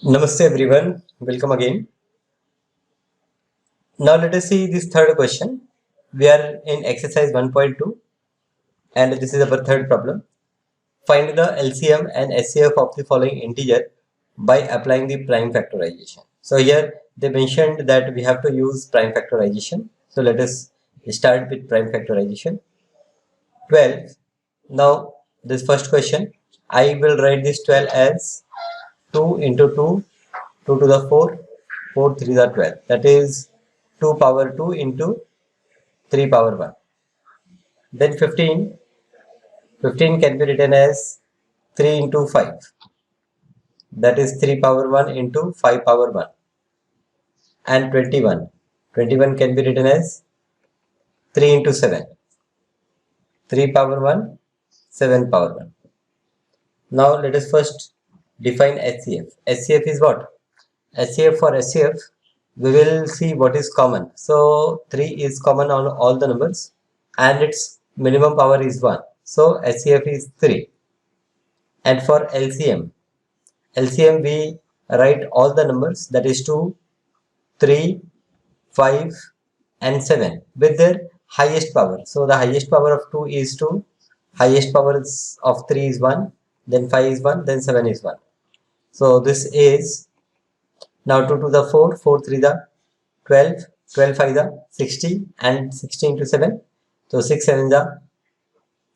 Namaste everyone, welcome again. Now let us see this third question. We are in exercise 1.2 and this is our third problem. Find the LCM and SCF of the following integer by applying the prime factorization. So here they mentioned that we have to use prime factorization. So let us start with prime factorization. 12. Now this first question, I will write this 12 as 2 into 2, 2 to the 4, 4 3 the 12. That is 2 power 2 into 3 power 1. Then 15, 15 can be written as 3 into 5. That is 3 power 1 into 5 power 1. And 21, 21 can be written as 3 into 7. 3 power 1, 7 power 1. Now let us first define SCF. SCF is what? SCF for SCF, we will see what is common. So 3 is common on all the numbers and its minimum power is 1. So SCF is 3. And for LCM, LCM we write all the numbers, that is 2, 3, 5 and 7 with their highest power. So the highest power of 2 is 2, highest power of 3 is 1, then 5 is 1, then 7 is 1. So this is now 2 to the 4, 4 3 the 12, 12 5 the 60 and 60 into 7. So 6 7 the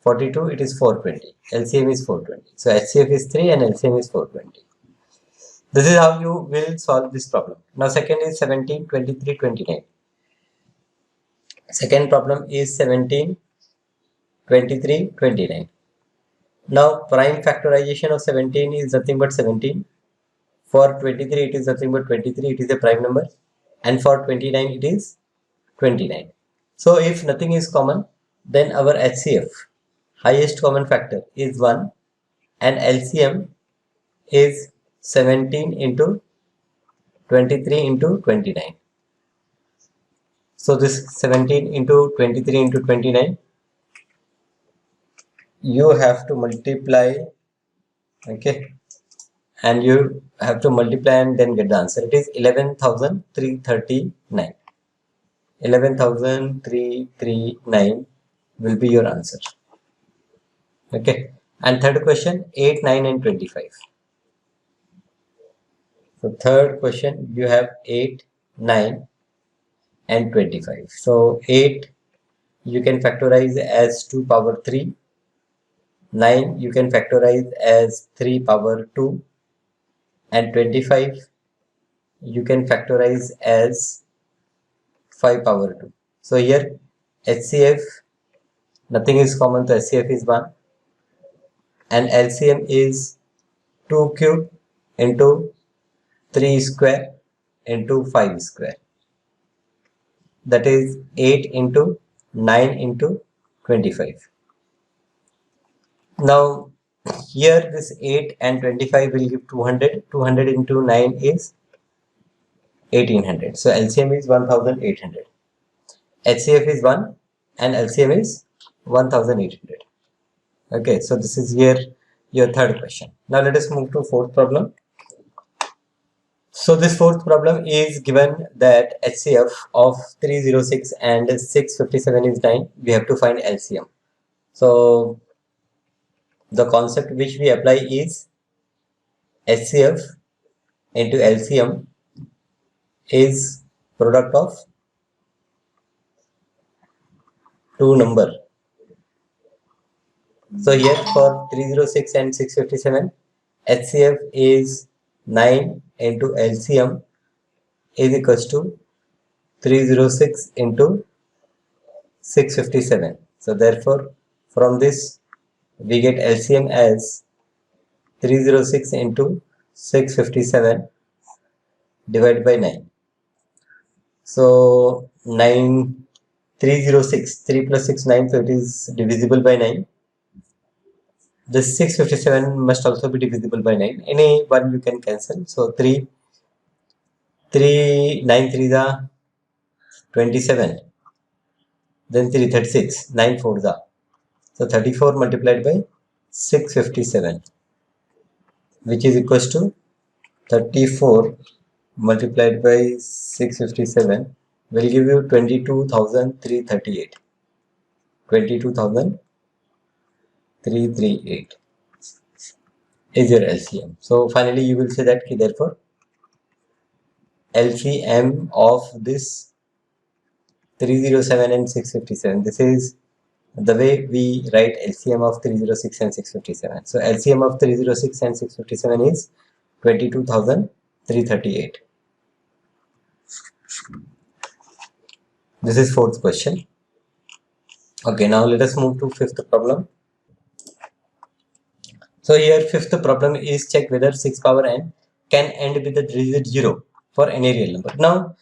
42, it is 420. LCM is 420. So HCF is 3 and LCM is 420. This is how you will solve this problem. Now second is 17, 23, 29. Second problem is 17, 23, 29. Now prime factorization of 17 is nothing but 17. For 23 it is nothing but 23, it is a prime number. And for 29 it is 29. So if nothing is common, then our HCF, highest common factor, is 1 and LCM is 17 into 23 into 29. So this 17 into 23 into 29, you have to multiply, okay, and you have to multiply and then get the answer. It is 11,339. 11,339 will be your answer. Okay. And third question, 8, 9 and 25. So third question, you have 8, 9 and 25. So 8 you can factorize as 2 power 3. 9 you can factorize as 3 power 2. And 25 you can factorize as 5 power 2. So here HCF, nothing is common, so HCF is 1 and LCM is 2 cube into 3 square into 5 square, that is 8 into 9 into 25. Now here this 8 and 25 will give 200. 200 into 9 is 1800. So LCM is 1800. HCF is 1 and LCM is 1800. Okay, so this is here your third question. Now let us move to fourth problem. So this fourth problem is given that HCF of 306 and 657 is 9. We have to find LCM. So the concept which we apply is HCF into LCM is product of two number. So here for 306 and 657, HCF is 9 into LCM is equals to 306 into 657. So therefore from this we get LCM as 306 into 657 divided by 9. So 9, 306, 3 plus 6, 9, so it is divisible by 9. This 657 must also be divisible by 9. Any one you can cancel. So 3, 9 3 the 27. Then 3 36, 9 4 the. So 34 multiplied by 657, which is equals to 34 multiplied by 657 will give you 22,338. 22,338 is your LCM. So finally you will say that therefore LCM of this 307 and 657, this is the way we write LCM of 306 and 657. So LCM of 306 and 657 is 22,338. This is fourth question. Okay, now let us move to fifth problem. So here fifth problem is check whether 6 power n can end with the digit 0 for any real number. Now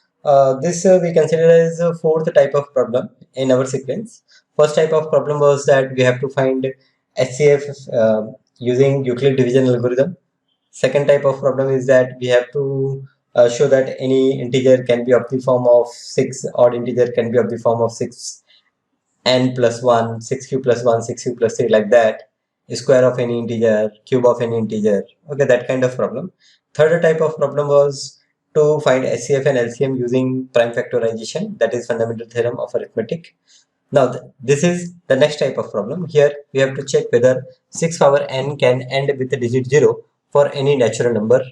this we consider as a fourth type of problem in our sequence. First type of problem was that we have to find HCF using Euclid division algorithm. Second type of problem is that we have to show that any integer can be of the form of 6, odd integer can be of the form of 6 n plus 1, 6q plus 1, 6q plus 3, like that, square of any integer, cube of any integer. Okay, that kind of problem. Third type of problem was to find HCF and LCM using prime factorization, that is fundamental theorem of arithmetic. Now this is the next type of problem. Here we have to check whether 6 power n can end with the digit 0 for any natural number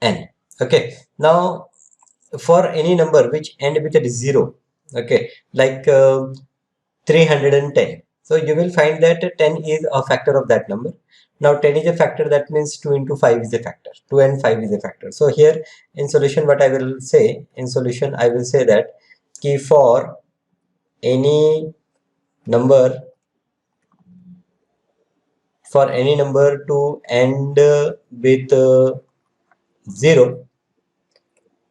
n. Okay, now for any number which end with a 0, okay, like 310. So you will find that 10 is a factor of that number. Now 10 is a factor, that means 2 into 5 is a factor. 2 and 5 is a factor. So here in solution what I will say, in solution I will say that key for any number to end with 0,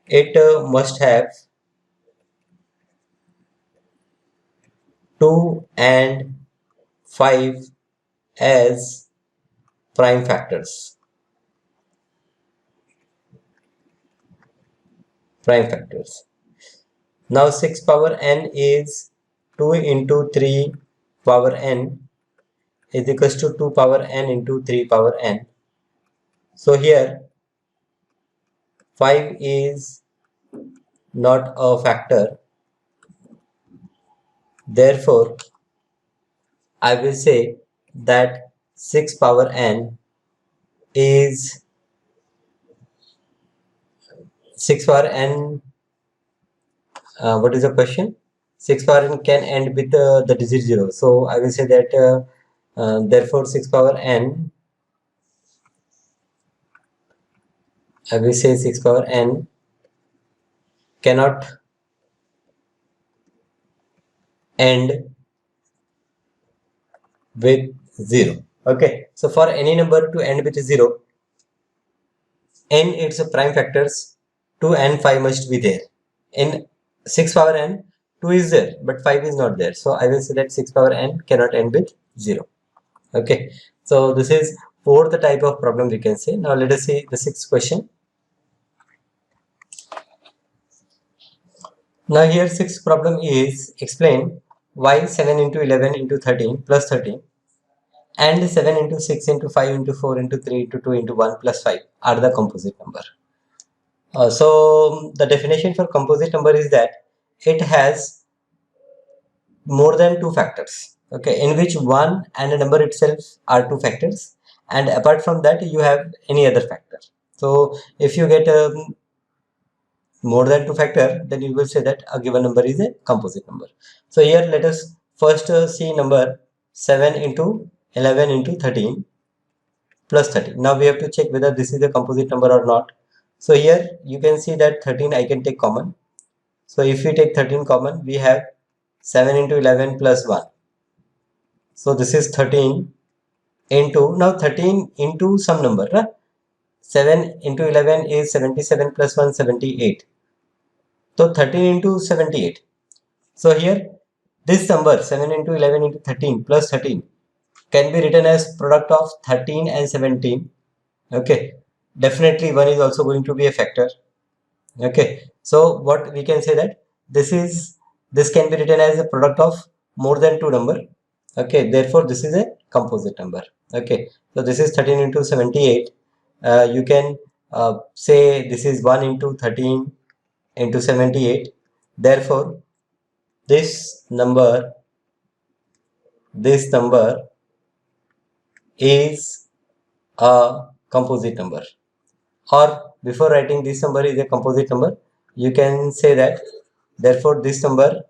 it must have 2 and 5 as prime factors. Now 6 power n is 2 into 3 power n is equals to 2 power n into 3 power n. So here 5 is not a factor. Therefore, I will say that 6 power n is 6 power n. What is the question? 6 power n can end with the digit 0. So I will say that therefore 6 power n, I will say 6 power n cannot end with 0. Okay, so for any number to end with 0, n its prime factors 2 and 5 must be there. In 6 power n, 2 is there but 5 is not there. So I will say that 6 power n cannot end with 0. Okay, so this is fourth type of problem we can say. Now let us see the sixth question. Now here sixth problem is explain why 7 into 11 into 13 plus 13 and 7 into 6 into 5 into 4 into 3 into 2 into 1 plus 5 are the composite number. So the definition for composite number is that it has more than two factors, okay, in which one and a number itself are two factors, and apart from that you have any other factor. So if you get more than two factor, then you will say that a given number is a composite number. So here let us first see number 7 into 11 into 13 plus 13. Now we have to check whether this is a composite number or not. So here you can see that 13 I can take common. So if we take 13 common, we have 7 into 11 plus 1. So this is 13 into, now 13 into some number, right? 7 into 11 is 77 plus 1, 78. So 13 into 78. So here this number 7 into 11 into 13 plus 13 can be written as product of 13 and 17. Okay, definitely 1 is also going to be a factor. Okay, so what we can say that this can be written as a product of more than two number. Okay, therefore this is a composite number. Okay, so this is 13 into 78. You can say this is 1 into 13 into 78. Therefore, this number is a composite number. Or before writing this number is a composite number, you can say that therefore this number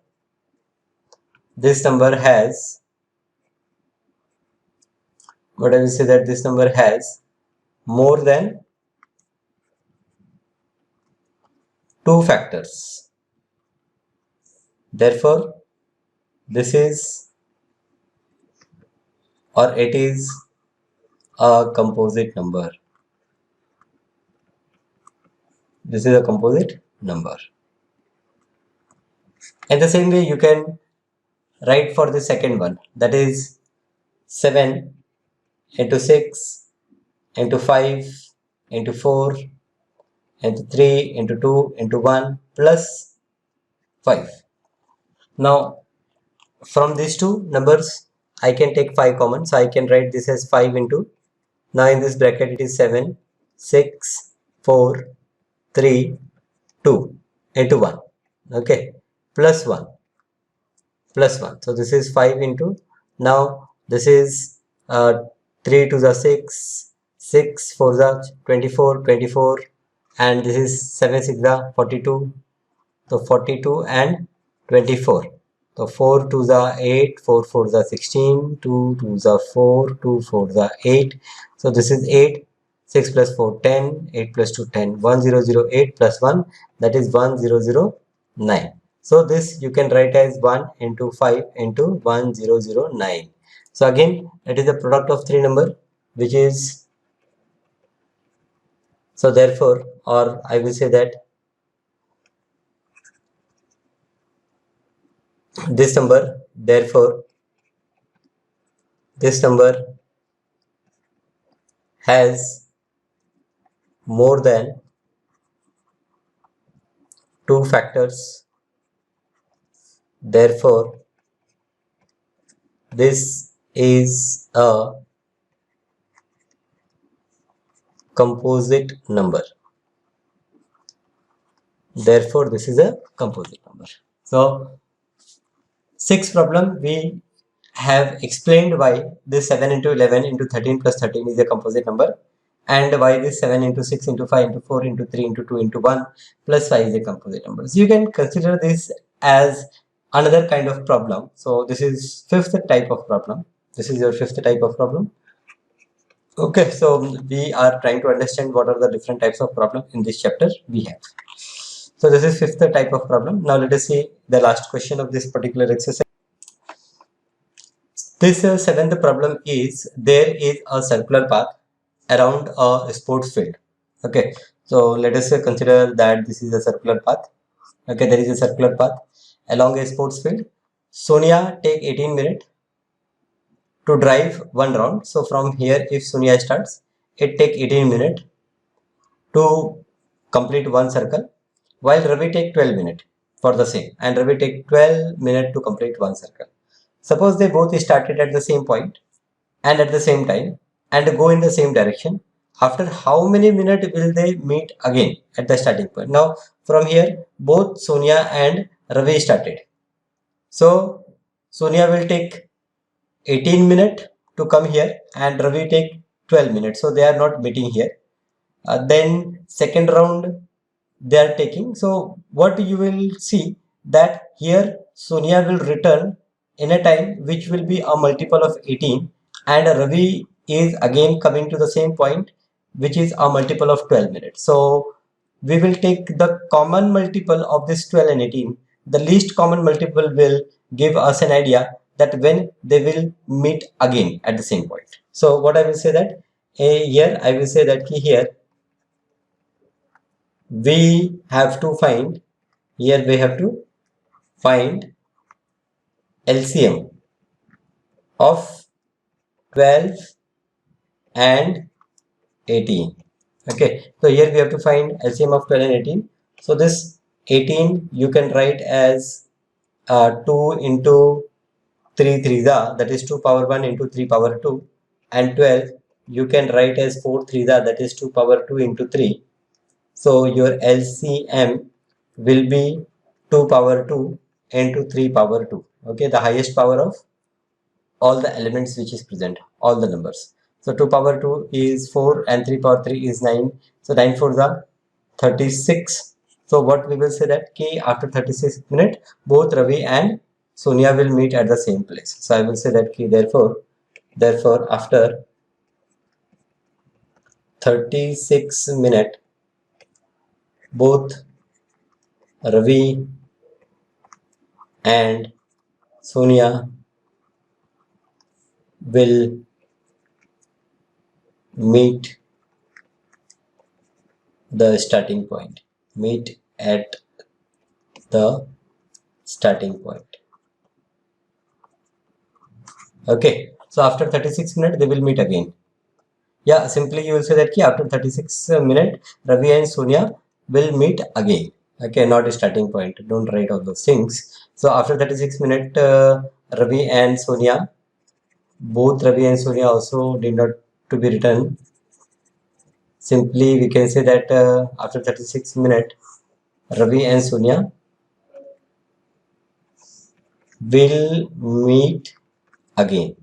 has, what I will say, that this number has more than 2 factors. Therefore, this is, or it is, a composite number. This is a composite number. In the same way, you can write for the second one, that is 7 into 6 into 5 into 4 into 3 into 2 into 1 plus 5. Now, from these two numbers, I can take 5 common. So I can write this as 5 into, now in this bracket it is 7, 6, 4, 3, 2 into 1. Okay, plus 1. So this is 5 into, now this is 3 to the 6, 6 4 the 24, and this is 7 6 the 42. So 42 and 24. So 4 to the 8, 4 4 the 16, 2 to the 4, 2 4 the 8. So this is 8, 6 plus 4 10, 8 plus 2 10, 1008 plus 1, that is 1009. So this you can write as 1 into 5 into 1009. So again, it is a product of 3 number, which is, so therefore, or I will say that this number, therefore this number has more than 2 factors. Therefore, this is a composite number. Therefore, this is a composite number. So, sixth problem, we have explained why this 7 into 11 into 13 plus 13 is a composite number, and why this 7 into 6 into 5 into 4 into 3 into 2 into 1 plus 5 is a composite number. So you can consider this as another kind of problem. So this is fifth type of problem. This is your fifth type of problem. Okay, so we are trying to understand what are the different types of problem in this chapter we have. So this is fifth type of problem. Now let us see the last question of this particular exercise. This seventh problem is, there is a circular path around a sports field. Okay, so let us consider that this is a circular path. Okay, there is a circular path along a sports field. Sonia take 18 minutes to drive one round. So from here, if Sonia starts, it take 18 minutes to complete one circle, while Ravi take 12 minutes for the same, and Ravi take 12 minutes to complete one circle. Suppose they both started at the same point and at the same time and go in the same direction. After how many minutes will they meet again at the starting point? Now from here, both Sonia and Ravi started. So Sonia will take 18 minutes to come here and Ravi take 12 minutes. So they are not meeting here. Then second round they are taking. So what you will see, that here Sonia will return in a time which will be a multiple of 18, and Ravi is again coming to the same point, which is a multiple of 12 minutes. So we will take the common multiple of this 12 and 18. The least common multiple will give us an idea that when they will meet again at the same point. So what I will say that here I will say that here we have to find, here we have to find LCM of 12 and 18. Okay, so here we have to find LCM of 12 and 18. So this 18 you can write as 2 into 3 3 that is 2 power 1 into 3 power 2, and 12 you can write as 4 3 that is 2 power 2 into 3. So your LCM will be 2 power 2 into 3 power 2. Okay, the highest power of all the elements which is present, all the numbers. So 2 power 2 is 4 and 3 power 3 is 9. So 9 for the 36. So what we will say that key after 36 minutes, both Ravi and Sonia will meet at the same place. So I will say that key therefore after 36 minutes, both Ravi and Sonia will meet the starting point. Meet at the starting point. Okay, so after 36 minutes they will meet again. Yeah, simply you will say that after 36 minutes Ravi and Sonia will meet again. Okay, not a starting point. Don't write all those things. So after 36 minutes Ravi and Sonia, both Ravi and Sonia also did not to be written. Simply we can say that after 36 minutes Ravi and Sonia will meet again.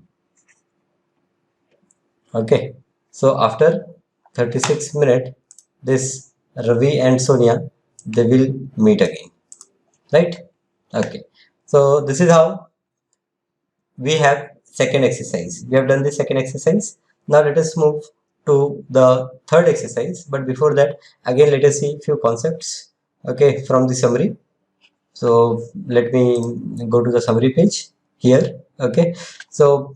Okay, so after 36 minutes this Ravi and Sonia, they will meet again, right? Okay, so this is how we have second exercise. We have done the second exercise. Now let us move to the third exercise, but before that again let us see few concepts, okay, from the summary. So let me go to the summary page here. Okay, so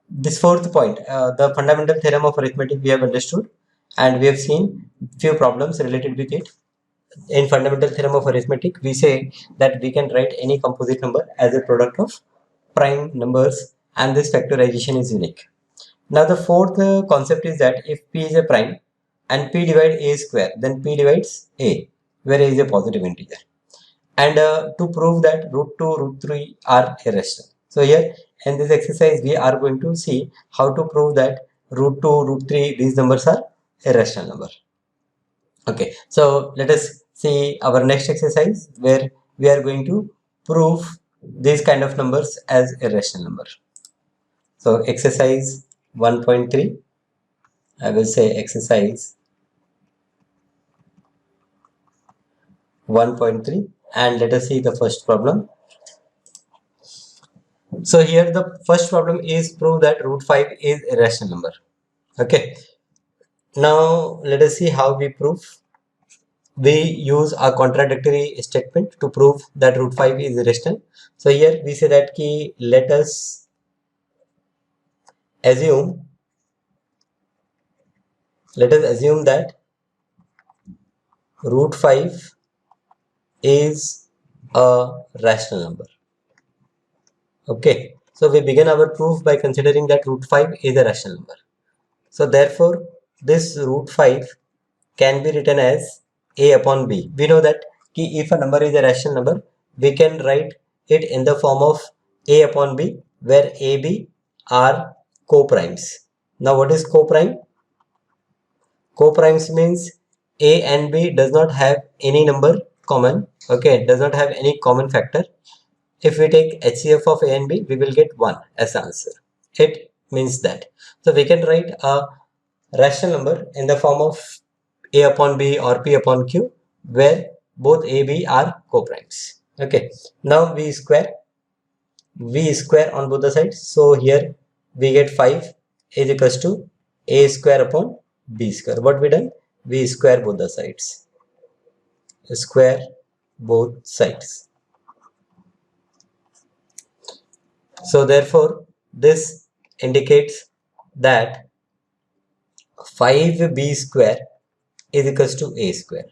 this fourth point, the fundamental theorem of arithmetic we have understood, and we have seen few problems related with it. In fundamental theorem of arithmetic, we say that we can write any composite number as a product of prime numbers, and this factorization is unique. Now the fourth concept is that if p is a prime and p divides a square, then p divides a, where a is a positive integer. And to prove that root 2, root 3 are irrational. So here in this exercise we are going to see how to prove that root 2, root 3, these numbers are irrational number. Okay, so let us see our next exercise where we are going to prove these kind of numbers as irrational number. So exercise 1.3, I will say exercise 1.3, and let us see the first problem. So here the first problem is prove that root 5 is a rational number. Okay, now let us see how we prove. We use a contradictory statement to prove that root 5 is irrational. So here we say that let us assume that root 5 is a rational number. Okay, so we begin our proof by considering that root 5 is a rational number. So therefore this root 5 can be written as a upon b. We know that if a number is a rational number, we can write it in the form of a upon b, where a, b are co-primes. Now what is co-prime? Co-primes means a and b does not have any number common. Okay, does not have any common factor. If we take HCF of a and b, we will get 1 as the answer. It means that. So we can write a rational number in the form of a upon b or p upon q, where both a, b are co-primes. Okay, now v square on both the sides. So here we get 5 is equals to a square upon b square. What we done? We square both the sides. Square both sides. So therefore this indicates that 5b square is equals to a square.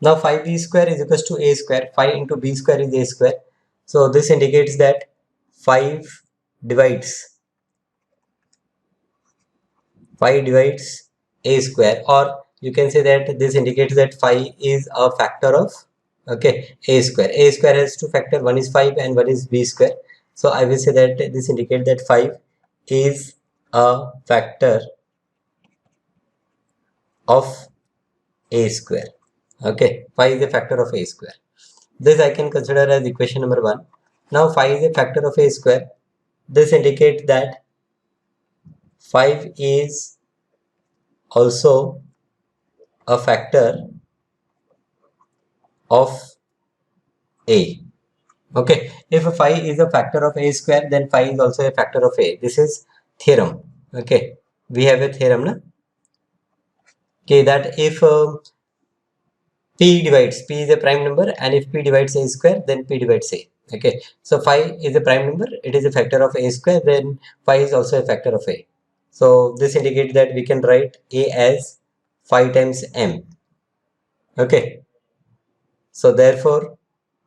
Now 5b square is equals to a square. 5 into b square is a square. So this indicates that 5 divides a square, or you can say that this indicates that 5 is a factor of, okay, a square. A square has two factors, one is 5 and one is b square. So I will say that this indicates that 5 is a factor of a square. Okay, 5 is a factor of a square. This I can consider as equation number 1. Now 5 is a factor of a square. This indicates that 5 is also a factor of a. Okay, if 5 is a factor of a square, then 5 is also a factor of a. This is theorem. Okay, we have a theorem na? Okay, that if p is a prime number, and if p divides a square, then p divides a. Okay, so 5 is a prime number, it is a factor of a square, then 5 is also a factor of a. So this indicates that we can write a as 5 times m. Okay, so therefore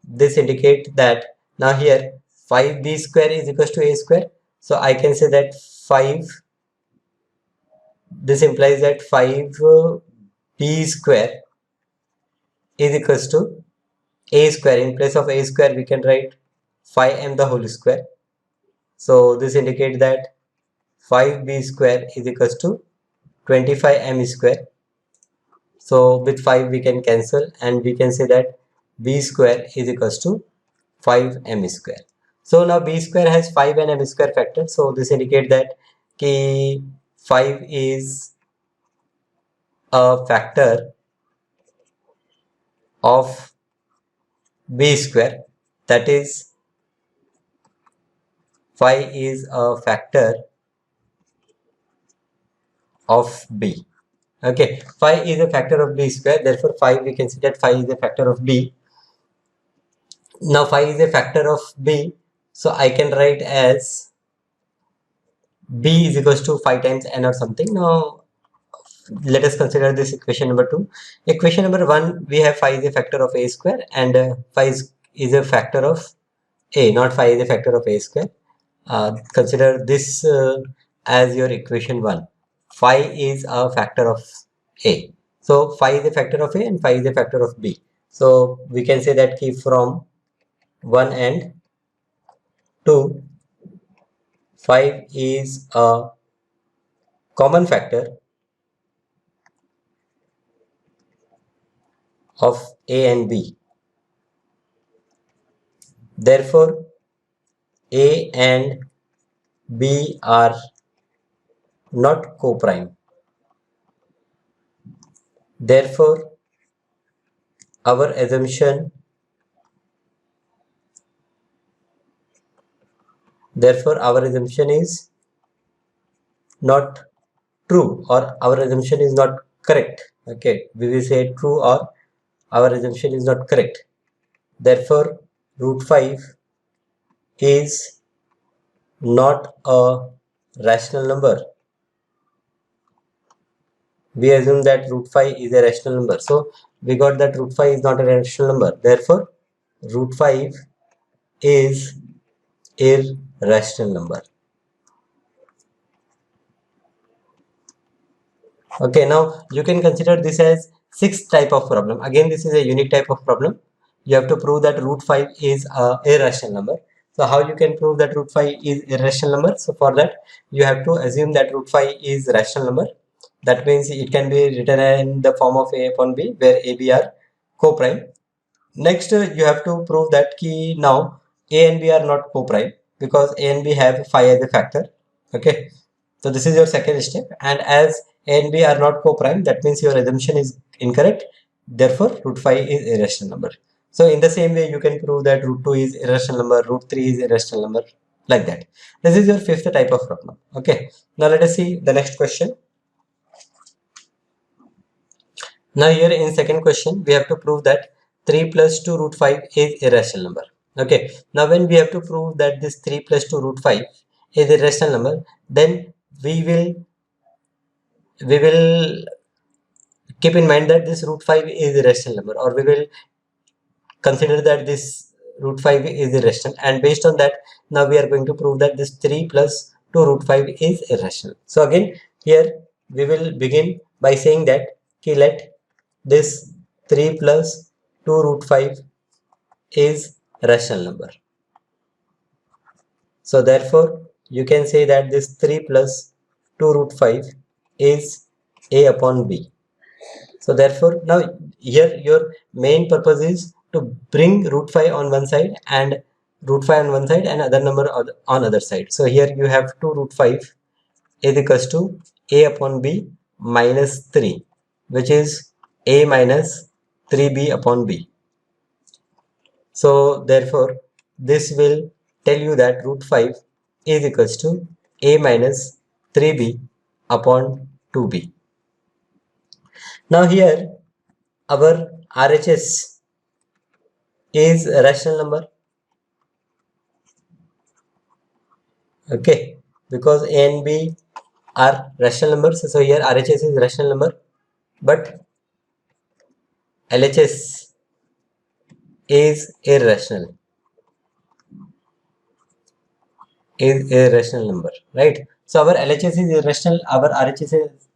this indicates that now here 5b square is equals to a square. So I can say that 5, this implies that 5b square is equals to a square. In place of a square we can write 5m the whole square. So this indicates that 5b square is equals to 25m square. So with 5 we can cancel, and we can say that b square is equals to 5m square. So now b square has 5 and m square factor. So this indicates that 5 is a factor of b square. That is 5 is a factor of b. Okay, 5 is a factor of b square. Therefore 5, we can see that 5 is a factor of b. Now 5 is a factor of b. So I can write as b is equals to 5 times n or something. Now let us consider this equation number 2. Equation number 1, we have 5 is a factor of a square, and 5 is a factor of a, not 5 is a factor of a square. Consider this as your equation 1. 5 is a factor of a. So 5 is a factor of a and 5 is a factor of b. So we can say that from 1 and 2, 5 is a common factor of a and b. Therefore a and b are not co-prime. Therefore our assumption is not true, or our assumption is not correct. Okay, we will say true, or our assumption is not correct. Therefore root 5 is not a rational number. We assume that root 5 is a rational number, so we got that root 5 is not a rational number. Therefore root 5 is irrational number. Okay, now you can consider this as sixth type of problem. Again, this is a unique type of problem. You have to prove that root 5 is a irrational number. So how you can prove that root 5 is irrational number? So for that you have to assume that root 5 is rational number. That means it can be written in the form of a upon b, where a, b are co-prime. Next you have to prove that now a and b are not co-prime, because a and b have 5 as a factor. Okay, so this is your second step, and as a and b are not co-prime, that means your assumption is incorrect. Therefore root 5 is irrational number. So in the same way you can prove that root 2 is irrational number, root 3 is irrational number, like that. This is your fifth type of problem. Okay, now let us see the next question. Now here in second question we have to prove that 3 plus 2 root 5 is irrational number. Okay, now when we have to prove that this 3 plus 2 root 5 is irrational number, then we will keep in mind that this root 5 is irrational number, or we will consider that this root 5 is irrational, and based on that now we are going to prove that this 3 plus 2 root 5 is irrational. So again here we will begin by saying that let this 3 plus 2 root 5 is rational number. So therefore you can say that this 3 plus 2 root 5 is a upon b. So therefore now here your main purpose is to bring root 5 on one side and root 5 on one side and other number on other side. So here you have 2 root 5 is equals to a upon b minus 3, which is a minus 3b upon b. So therefore this will tell you that root 5 is equals to a minus 3b upon 2b. Now here our RHS is a rational number, okay, because a and b are rational numbers. So here RHS is rational number, but LHS is irrational number, right? So our LHS is irrational, our RHS is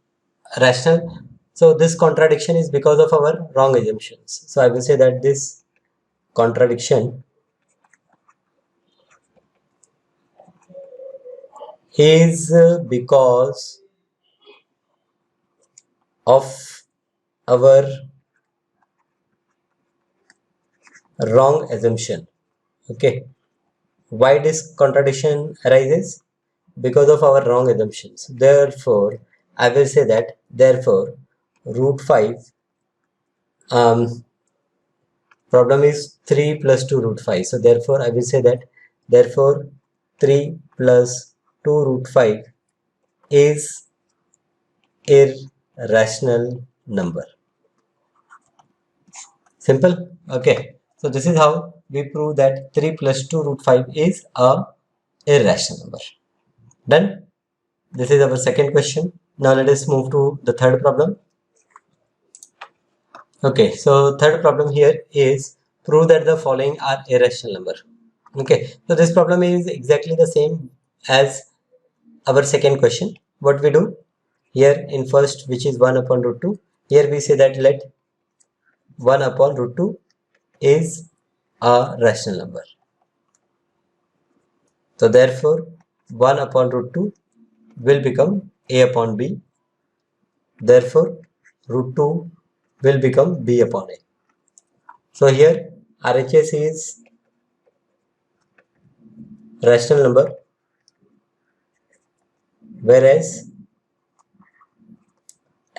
rational. So this contradiction is because of our wrong assumptions. So I will say that this contradiction is because of our wrong assumption. Okay, why this contradiction arises? Because of our wrong assumptions. Therefore I will say that therefore root 5 problem is 3 plus 2 root 5. So therefore I will say that therefore 3 plus 2 root 5 is irrational number. Simple. Okay, so this is how we prove that 3 plus 2 root 5 is a irrational number. Done. This is our second question. Now let us move to the third problem. Okay, so third problem here is prove that the following are irrational number. Okay, so this problem is exactly the same as our second question. What we do here in first, which is 1 upon root 2, here we say that let 1 upon root 2 is a rational number. So therefore 1 upon root 2 will become a upon b. Therefore root 2 will become b upon a. So here RHS is rational number, whereas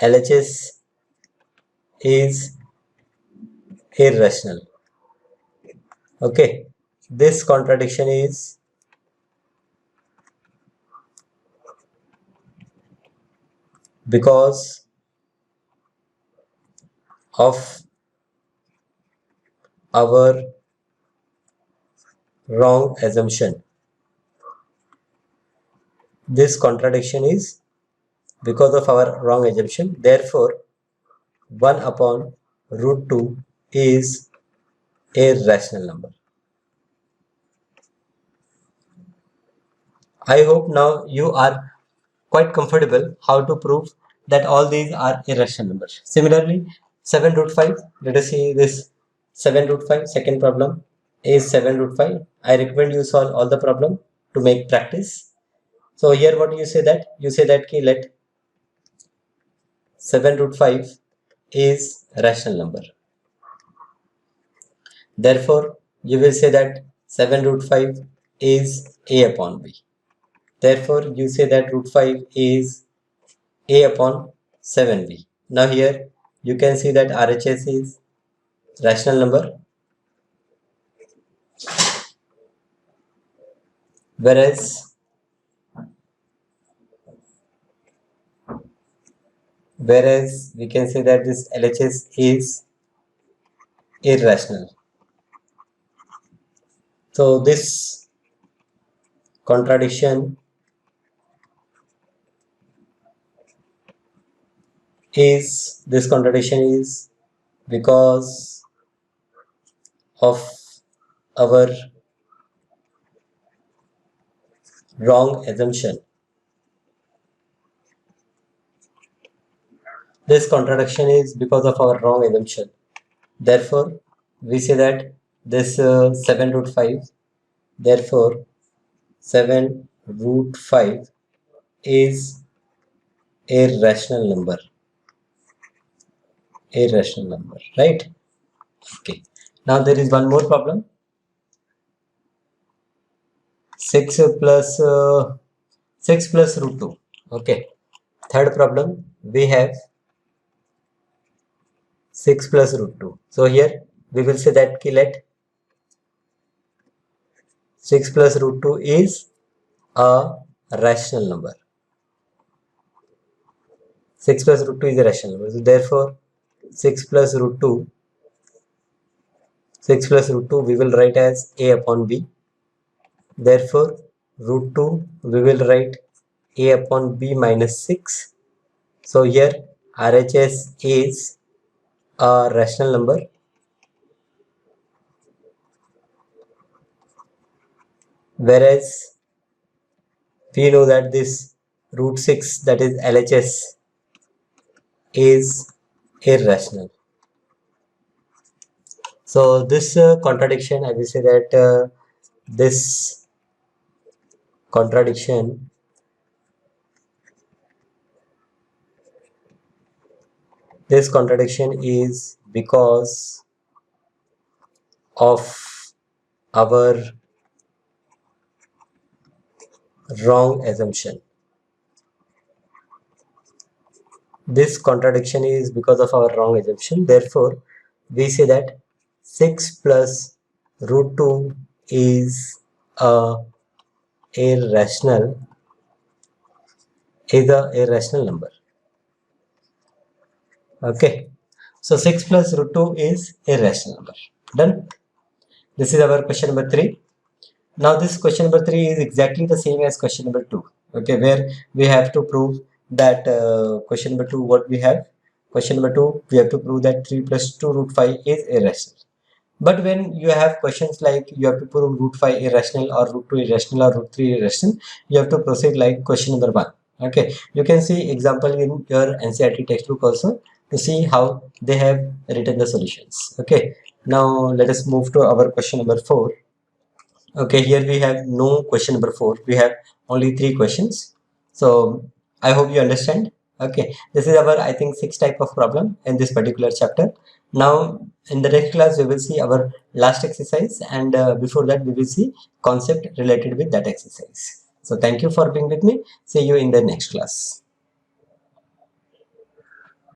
LHS is irrational. Okay, this contradiction is because of our wrong assumption. This contradiction is because of our wrong assumption. Therefore 1 upon root 2 is a rational number. I hope now you are quite comfortable how to prove that all these are irrational numbers. Similarly, 7 root 5, let us see this 7 root 5, second problem is 7 root 5. I recommend you solve all the problem to make practice. So here what you say that? You say that let 7 root 5 is a rational number. Therefore, you will say that 7 root 5 is a upon b. Therefore, you say that root 5 is a upon 7b. Now here you can see that RHS is rational number, whereas we can say that this LHS is irrational. So this contradiction is because of our wrong assumption. This contradiction is because of our wrong assumption. Therefore, we say that this 7 root 5, therefore 7 root 5 is a rational number. irrational number, right? Okay, now there is one more problem. 6 plus root 2. Okay, third problem we have 6 plus root 2. So here we will say that let 6 plus root 2 is a rational number. 6 plus root 2 is a rational number. So therefore 6 plus root 2 6 plus root 2 we will write as a upon b. Therefore root 2 we will write a upon b minus 6. So here RHS is a rational number, whereas we know that this root 6, that is LHS, is irrational. So this contradiction, I will say that this contradiction is because of our wrong assumption. This contradiction is because of our wrong assumption. Therefore, we say that 6 plus root 2 is a irrational number. Okay, so 6 plus root 2 is irrational number. Done. This is our question number 3. Now this question number 3 is exactly the same as question number 2. Okay, where we have to prove that question number 2, what we have? Question number 2, we have to prove that 3 plus 2 root 5 is irrational. But when you have questions like you have to prove root 5 irrational or root 2 irrational or root 3 irrational, you have to proceed like question number 1. Okay, you can see example in your NCERT textbook also to see how they have written the solutions. Okay, now let us move to our question number 4. Okay, here we have no question number 4. We have only 3 questions. So I hope you understand. Okay, this is our, I think, 6 type of problem in this particular chapter. Now in the next class we will see our last exercise, and before that we will see concept related with that exercise. So thank you for being with me. See you in the next class.